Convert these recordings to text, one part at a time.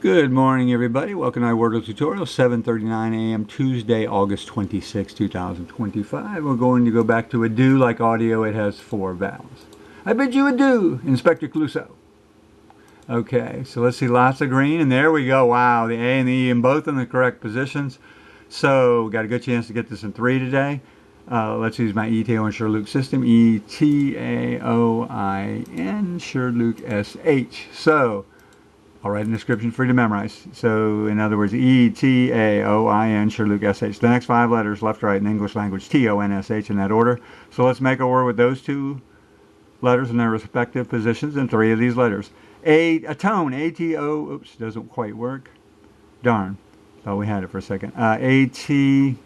Good morning, everybody. Welcome to my Wordle tutorial, 7:39 a.m. Tuesday, August 26, 2025. We're going to go back to adieu. Like audio, it has 4 vowels. I bid you adieu, Inspector Clouseau. Okay, so let's see, lots of green, and there we go. Wow, the A and the E in both in the correct positions. So, got a good chance to get this in 3 today. Let's use my ETAOIN SHRDLUC system, ETAOIN SHRDLUC SH. So, I'll write a description for you to memorize. So, in other words, ETAOIN SHRDLUC SH. The next 5 letters, left to right in English language, TONSH in that order. So let's make a word with those 2 letters in their respective positions in 3 of these letters. Atone, A-T-O, oops, doesn't quite work. Darn, thought we had it for a second. A-T,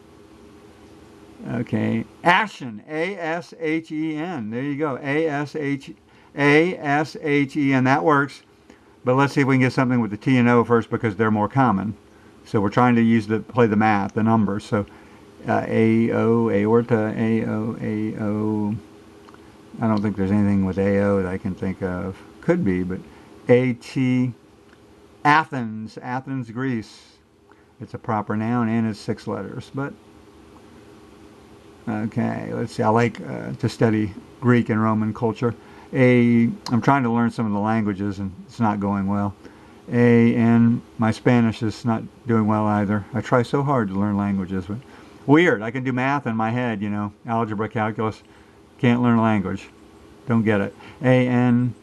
okay, Ashen, A-S-H-E-N. There you go, A-S-H-E-N, that works. But let's see if we can get something with the T and O first because they're more common. So we're trying to play the math, the numbers. So A-O, aorta, A-O, A-O. I don't think there's anything with A-O that I can think of. Could be, but A-T, Athens, Athens, Greece. It's a proper noun and it's 6 letters. But, okay, let's see. I like to study Greek and Roman culture. I'm trying to learn some of the languages and it's not going well. And my Spanish is not doing well either. I try so hard to learn languages, but weird. I can do math in my head, you know, algebra, calculus. Can't learn language. Don't get it. A-N,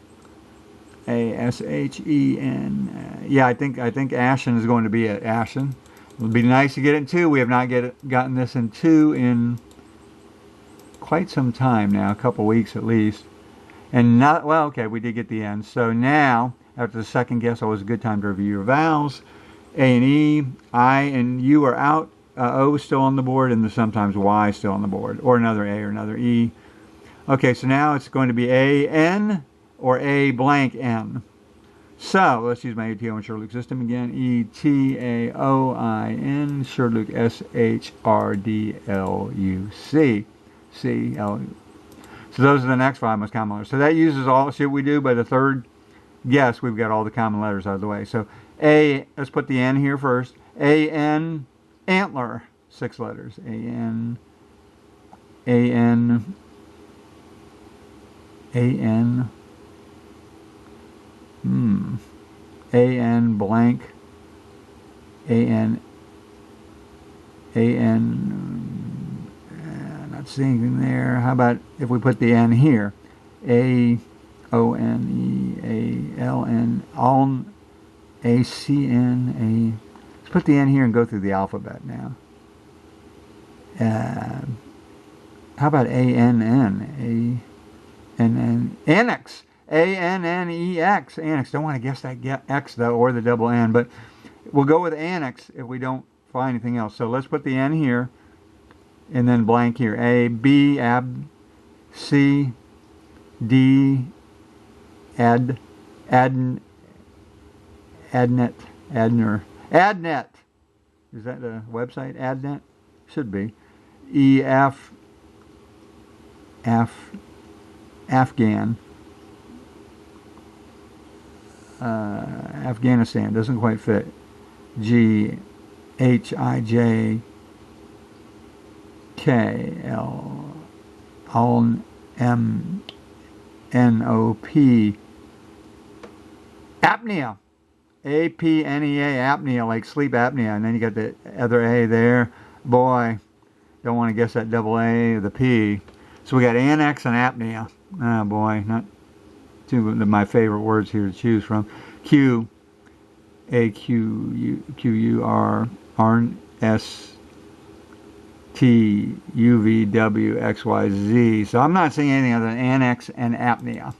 A-S-H-E-N. Yeah, I think Ashen is going to be it. Ashen. It would be nice to get it in 2. We have not gotten this in 2 in quite some time now, a couple weeks at least. And not, well, okay, we did get the end. So now, after the second guess, always a good time to review your vowels. A and E, I and U are out. O is still on the board, and sometimes Y is still on the board, or another A or another E. Okay, so now it's going to be A-N or A blank N. So let's use my ETAOIN SHRDLUC system again. E-T-A-O-I-N SHRDLUC S-H-R-D-L-U-C. C-L-U. So those are the next 5 most common letters. So that uses all, see what we do? By the third guess, we've got all the common letters out of the way. So A, let's put the N here first. A-N, antler, 6 letters. A-N, A-N, A-N, A-N blank, A-N, A-N, not seeing anything there. How about if we put the N here? A-O-N-E-A-L-N, Aln, A-C-N, let's put the N here and go through the alphabet now. How about A-N-N, A-N-N, annex, A-N-N-E-X, annex. Don't want to guess that X though, or the double N, but we'll go with annex if we don't find anything else. So let's put the N here. And then blank here. A, B, ab, C, D, adnet, adner. Adnet. Is that the website? Adnet? Should be. E, F, Afghan. Afghanistan. Doesn't quite fit. G, H, I, J, K-L, M-N-O-P, apnea, A-P-N-E-A, apnea, like sleep apnea, and then you got the other A there. Boy, don't want to guess that double A or the P. So we got annex and apnea. Oh boy, not two of my favorite words here to choose from. Q, A-Q-U-R, R-S, T, U, V, W, X, Y, Z. So I'm not seeing anything other than annex and apnea.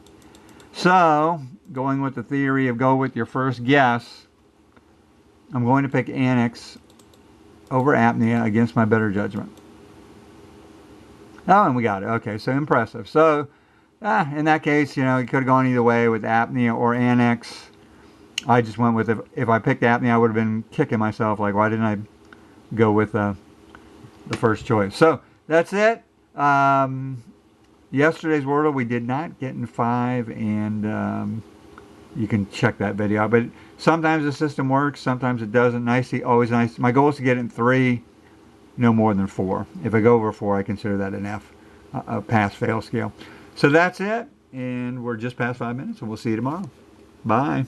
So, going with the theory of go with your first guess, I'm going to pick annex over apnea against my better judgment. Oh, and we got it. Okay, so impressive. So, in that case, you know, you could have gone either way with apnea or annex. I just went with, if I picked apnea, I would have been kicking myself, like, why didn't I go with the first choice? So that's it. Yesterday's Wordle we did not get in 5, and you can check that video out. But sometimes the system works, sometimes it doesn't. Always nice. My goal is to get it in 3, no more than 4. If I go over 4, I consider that an F, a pass-fail scale. So that's it, and we're just past 5 minutes, and we'll see you tomorrow. Bye.